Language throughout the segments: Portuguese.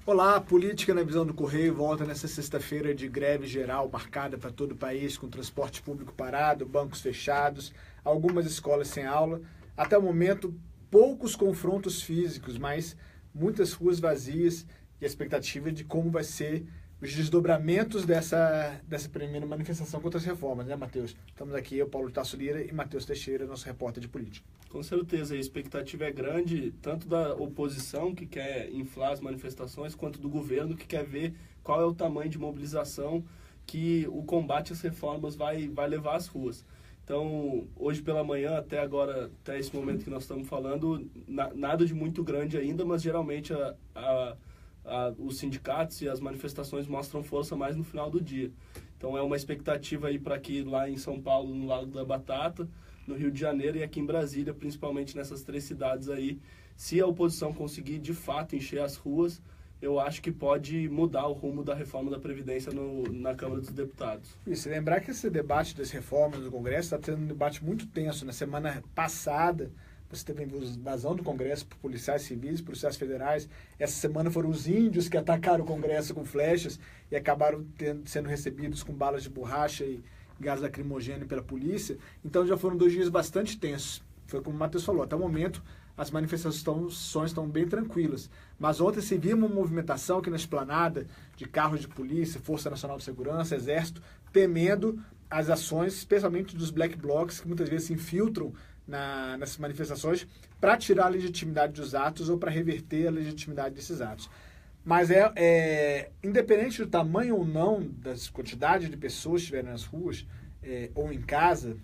Olá, política na visão do Correio volta nessa sexta-feira de greve geral marcada para todo o país, com transporte público parado, bancos fechados, algumas escolas sem aula. Até o momento, poucos confrontos físicos, mas muitas ruas vazias e a expectativa de como vai ser os desdobramentos dessa primeira manifestação contra as reformas, né, Matheus? Estamos aqui, eu, Paulo Tasso Lira e Matheus Teixeira, nosso repórter de política. Com certeza, a expectativa é grande, tanto da oposição, que quer inflar as manifestações, quanto do governo, que quer ver qual é o tamanho de mobilização que o combate às reformas vai levar às ruas. Então, hoje pela manhã, até agora, até esse momento que nós estamos falando, nada de muito grande ainda, mas geralmente os sindicatos e as manifestações mostram força mais no final do dia. Então, é uma expectativa aí para que lá em São Paulo, no Lago da Batata, no Rio de Janeiro e aqui em Brasília, principalmente nessas três cidades aí, se a oposição conseguir de fato encher as ruas, eu acho que pode mudar o rumo da reforma da Previdência na Câmara dos Deputados. Isso, lembrar que esse debate das reformas do Congresso está tendo um debate muito tenso. Na semana passada, você teve invasão do Congresso por policiais civis, policiais federais. Essa semana foram os índios que atacaram o Congresso com flechas e acabaram sendo recebidos com balas de borracha e gás lacrimogêneo pela polícia. Então já foram 2 dias bastante tensos. Foi como o Matheus falou, até o momento as manifestações estão bem tranquilas. Mas ontem se viu uma movimentação aqui na esplanada de carros de polícia, Força Nacional de Segurança, Exército, temendo as ações, especialmente dos black blocs, que muitas vezes se infiltram nessas manifestações para tirar a legitimidade dos atos ou para reverter a legitimidade desses atos. Mas independente do tamanho ou não das quantidades de pessoas que estiverem nas ruas ou em casa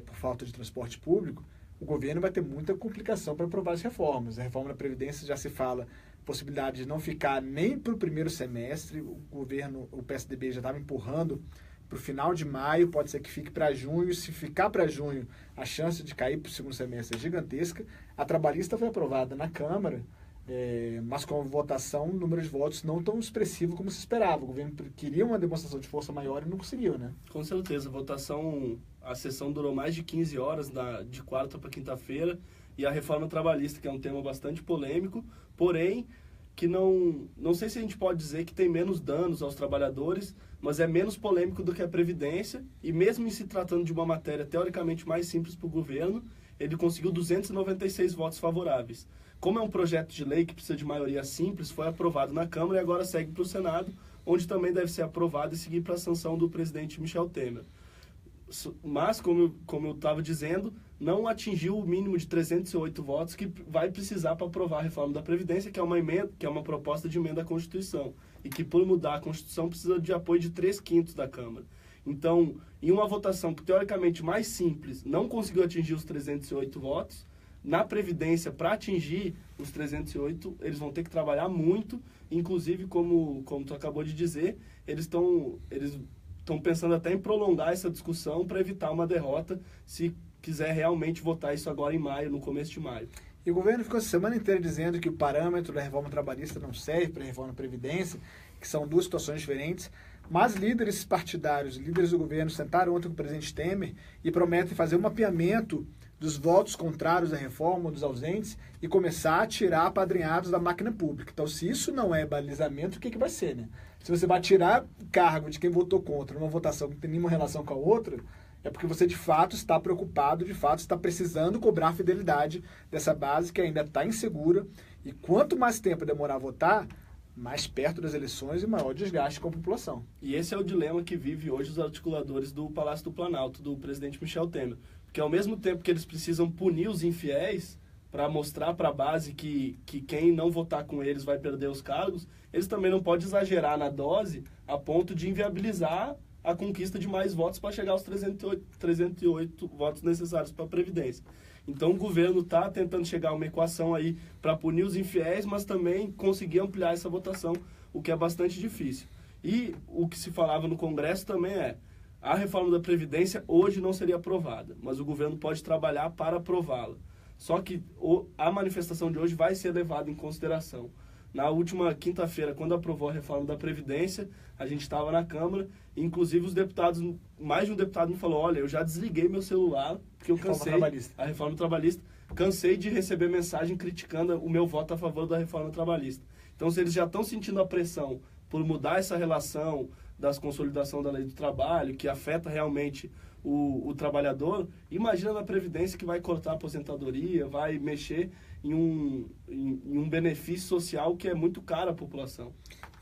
por falta de transporte público, o governo vai ter muita complicação para aprovar as reformas. A reforma da Previdência já se fala possibilidade de não ficar nem para o primeiro semestre. O PSDB já estava empurrando para o final de maio, pode ser que fique para junho. Se ficar para junho, a chance de cair para o segundo semestre é gigantesca. A trabalhista foi aprovada na Câmara, mas com a votação, o número de votos não tão expressivo como se esperava. O governo queria uma demonstração de força maior e não conseguiu, né? Com certeza, a sessão durou mais de 15 horas, de quarta para quinta-feira, e a reforma trabalhista, que é um tema bastante polêmico, porém, que não sei se a gente pode dizer que tem menos danos aos trabalhadores, mas é menos polêmico do que a Previdência, e mesmo em se tratando de uma matéria teoricamente mais simples para o governo, ele conseguiu 296 votos favoráveis. Como é um projeto de lei que precisa de maioria simples, foi aprovado na Câmara e agora segue para o Senado, onde também deve ser aprovado e seguir para a sanção do presidente Michel Temer. Mas, como eu estava dizendo, não atingiu o mínimo de 308 votos que vai precisar para aprovar a reforma da Previdência, que é uma proposta de emenda à Constituição, e que, por mudar a Constituição, precisa de apoio de 3/5 da Câmara. Então, em uma votação que, teoricamente, mais simples, não conseguiu atingir os 308 votos, na Previdência, para atingir os 308, eles vão ter que trabalhar muito, inclusive, como tu acabou de dizer, eles estão pensando até em prolongar essa discussão para evitar uma derrota, se quiser realmente votar isso agora em maio, no começo de maio. E o governo ficou a semana inteira dizendo que o parâmetro da reforma trabalhista não serve para a reforma da Previdência, que são 2 situações diferentes, mas líderes partidários, líderes do governo, sentaram ontem com o presidente Temer e prometem fazer um mapeamento dos votos contrários à reforma, dos ausentes, e começar a tirar apadrinhados da máquina pública. Então, se isso não é balizamento, o que vai ser, né? Se você vai tirar cargo de quem votou contra numa votação que não tem nenhuma relação com a outra, é porque você, de fato, está preocupado, de fato, está precisando cobrar a fidelidade dessa base que ainda está insegura. E quanto mais tempo demorar a votar, mais perto das eleições e maior desgaste com a população. E esse é o dilema que vive hoje os articuladores do Palácio do Planalto, do presidente Michel Temer. Porque ao mesmo tempo que eles precisam punir os infiéis para mostrar para a base que quem não votar com eles vai perder os cargos, eles também não podem exagerar na dose a ponto de inviabilizar a conquista de mais votos para chegar aos 308 votos necessários para a Previdência. Então o governo está tentando chegar a uma equação aí para punir os infiéis, mas também conseguir ampliar essa votação, o que é bastante difícil. E o que se falava no Congresso também a reforma da Previdência hoje não seria aprovada, mas o governo pode trabalhar para aprová-la. Só que a manifestação de hoje vai ser levada em consideração. Na última quinta-feira, quando aprovou a reforma da Previdência, a gente estava na Câmara, e inclusive os deputados, mais de um deputado me falou, olha, eu já desliguei meu celular, porque eu cansei a reforma trabalhista, cansei de receber mensagem criticando o meu voto a favor da reforma trabalhista. Então, se eles já estão sentindo a pressão por mudar essa relação das consolidação da lei do trabalho, que afeta realmente o trabalhador, imagina na Previdência, que vai cortar a aposentadoria, vai mexer em um benefício social que é muito caro à população.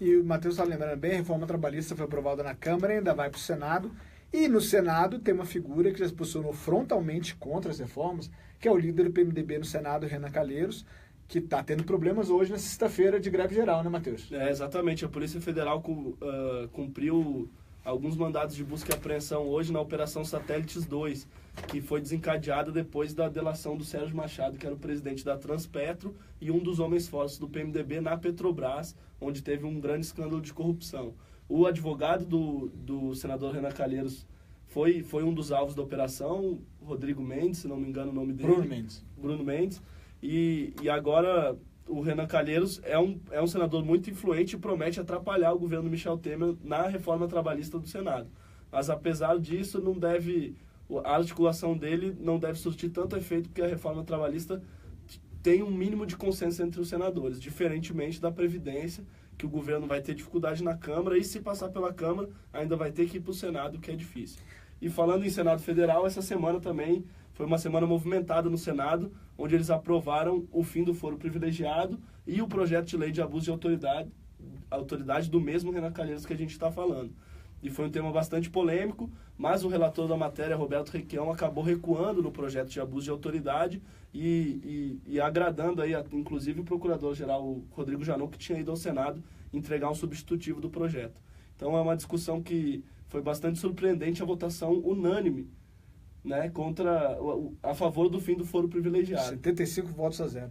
E o Matheus está lembrando bem, a reforma trabalhista foi aprovada na Câmara e ainda vai para o Senado. E no Senado tem uma figura que já se posicionou frontalmente contra as reformas, que é o líder do PMDB no Senado, Renan Calheiros, que está tendo problemas hoje na sexta-feira de greve geral, né, Matheus? Exatamente. A Polícia Federal cumpriu alguns mandados de busca e apreensão hoje na Operação Satélites 2, que foi desencadeada depois da delação do Sérgio Machado, que era o presidente da Transpetro e um dos homens fortes do PMDB na Petrobras, onde teve um grande escândalo de corrupção. O advogado do senador Renan Calheiros foi um dos alvos da operação, Rodrigo Mendes, se não me engano o nome dele. Bruno Mendes. E agora o Renan Calheiros é um senador muito influente e promete atrapalhar o governo Michel Temer na reforma trabalhista do Senado. Mas apesar disso, a articulação dele não deve surtir tanto efeito, porque a reforma trabalhista tem um mínimo de consenso entre os senadores, diferentemente da Previdência, que o governo vai ter dificuldade na Câmara, e se passar pela Câmara, ainda vai ter que ir para o Senado, que é difícil. E falando em Senado Federal, essa semana também foi uma semana movimentada no Senado, onde eles aprovaram o fim do foro privilegiado e o projeto de lei de abuso de autoridade do mesmo Renan Calheiros que a gente está falando. E foi um tema bastante polêmico, mas o relator da matéria, Roberto Requião, acabou recuando no projeto de abuso de autoridade e agradando aí, inclusive, o procurador-geral Rodrigo Janot, que tinha ido ao Senado entregar um substitutivo do projeto. Então é uma discussão que foi bastante surpreendente, a votação unânime, né, a favor do fim do foro privilegiado. 75 votos a 0.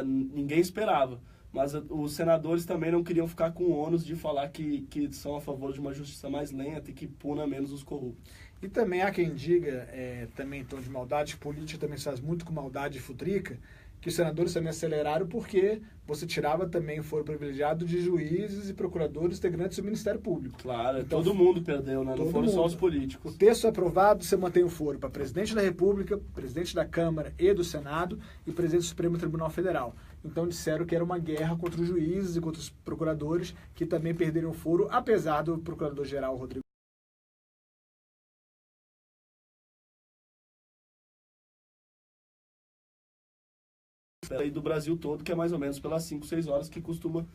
Ninguém esperava. Mas os senadores também não queriam ficar com o ônus de falar que são a favor de uma justiça mais lenta e que puna menos os corruptos. E também há quem diga, também em tom de maldade, política também se faz muito com maldade e futrica, que os senadores também aceleraram porque você tirava também o foro privilegiado de juízes e procuradores integrantes do Ministério Público. Claro, então, todo mundo perdeu, né? Não foram só os políticos. O texto aprovado, você mantém o foro para presidente da República, presidente da Câmara e do Senado e presidente do Supremo Tribunal Federal. Então disseram que era uma guerra contra os juízes e contra os procuradores, que também perderam o foro, apesar do procurador-geral Rodrigo aí do Brasil todo, que é mais ou menos pelas 5, 6 horas que costuma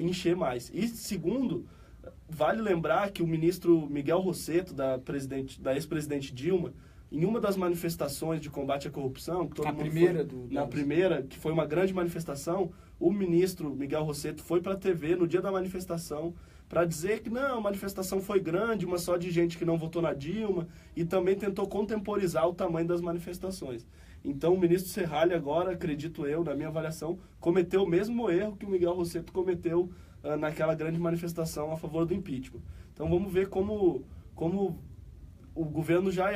encher mais. E segundo, vale lembrar que o ministro Miguel Rossetto, da ex-presidente Dilma, em uma das manifestações de combate à corrupção, primeira, que foi uma grande manifestação, o ministro Miguel Rossetto foi para a TV no dia da manifestação para dizer que não, a manifestação foi grande, uma só de gente que não votou na Dilma, e também tentou contemporizar o tamanho das manifestações. Então o ministro Serralho agora, acredito eu, na minha avaliação, cometeu o mesmo erro que o Miguel Rossetto cometeu naquela grande manifestação a favor do impeachment. Então vamos ver como o governo já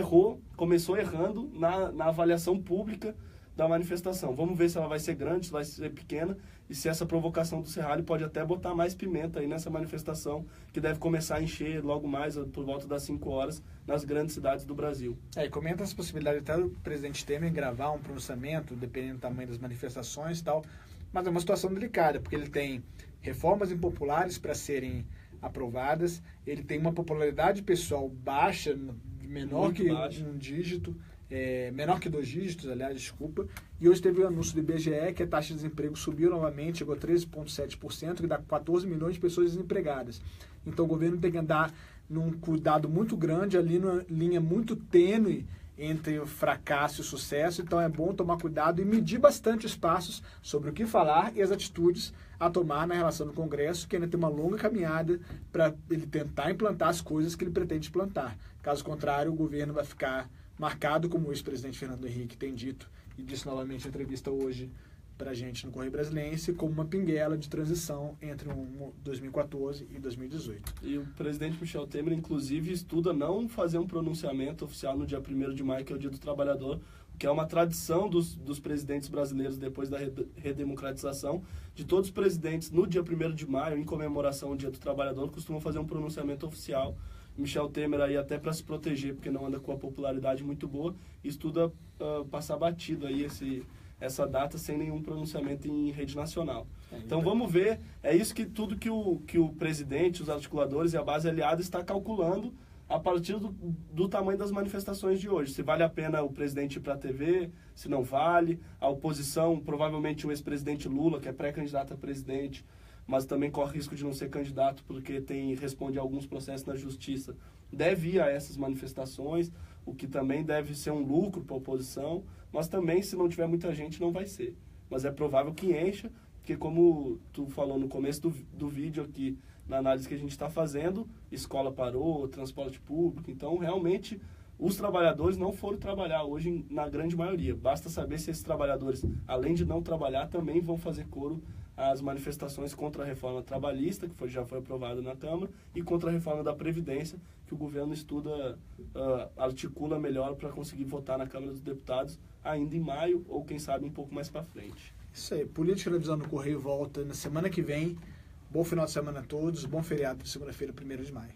começou errando na avaliação pública da manifestação. Vamos ver se ela vai ser grande, se vai ser pequena, e se essa provocação do Serralho pode até botar mais pimenta aí nessa manifestação, que deve começar a encher logo mais, por volta das 5 horas, nas grandes cidades do Brasil. E comenta essa possibilidade até do presidente Temer gravar um pronunciamento, dependendo do tamanho das manifestações e tal, mas é uma situação delicada, porque ele tem reformas impopulares para serem aprovadas, ele tem uma popularidade pessoal baixa, menor que um dígito, menor que 2 dígitos, aliás, desculpa, e hoje teve o anúncio do IBGE que a taxa de desemprego subiu novamente, chegou a 13,7%, que dá 14 milhões de pessoas desempregadas. Então o governo tem que andar num cuidado muito grande, ali numa linha muito tênue entre o fracasso e o sucesso, então é bom tomar cuidado e medir bastante os passos sobre o que falar e as atitudes a tomar na relação do Congresso, que ainda tem uma longa caminhada para ele tentar implantar as coisas que ele pretende implantar. Caso contrário, o governo vai ficar marcado, como o ex-presidente Fernando Henrique tem dito, e disse novamente em entrevista hoje para a gente no Correio Brasiliense, como uma pinguela de transição entre 2014 e 2018. E o presidente Michel Temer, inclusive, estuda não fazer um pronunciamento oficial no dia 1º de maio, que é o Dia do Trabalhador, que é uma tradição dos presidentes brasileiros depois da redemocratização, de todos os presidentes, no dia 1º de maio, em comemoração ao Dia do Trabalhador, costumam fazer um pronunciamento oficial. Michel Temer aí até para se proteger, porque não anda com a popularidade muito boa, estuda passar batido aí essa data sem nenhum pronunciamento em rede nacional. Então vamos ver, é isso que tudo que o presidente, os articuladores e a base aliada está calculando a partir do tamanho das manifestações de hoje. Se vale a pena o presidente ir para a TV, se não vale, a oposição, provavelmente o ex-presidente Lula, que é pré-candidato a presidente, mas também corre risco de não ser candidato porque responde a alguns processos na justiça, deve ir a essas manifestações, o que também deve ser um lucro para a oposição, mas também, se não tiver muita gente, não vai ser. Mas é provável que encha, porque como tu falou no começo do vídeo aqui, na análise que a gente está fazendo, escola parou, transporte público, então realmente os trabalhadores não foram trabalhar hoje na grande maioria. Basta saber se esses trabalhadores, além de não trabalhar, também vão fazer coro às manifestações contra a reforma trabalhista, que já foi aprovada na Câmara, e contra a reforma da Previdência, que o governo estuda, articula melhor para conseguir votar na Câmara dos Deputados ainda em maio, ou quem sabe um pouco mais para frente. Isso aí, Política e Televisão no Correio volta na semana que vem. Bom final de semana a todos, bom feriado de segunda-feira, 1º de maio.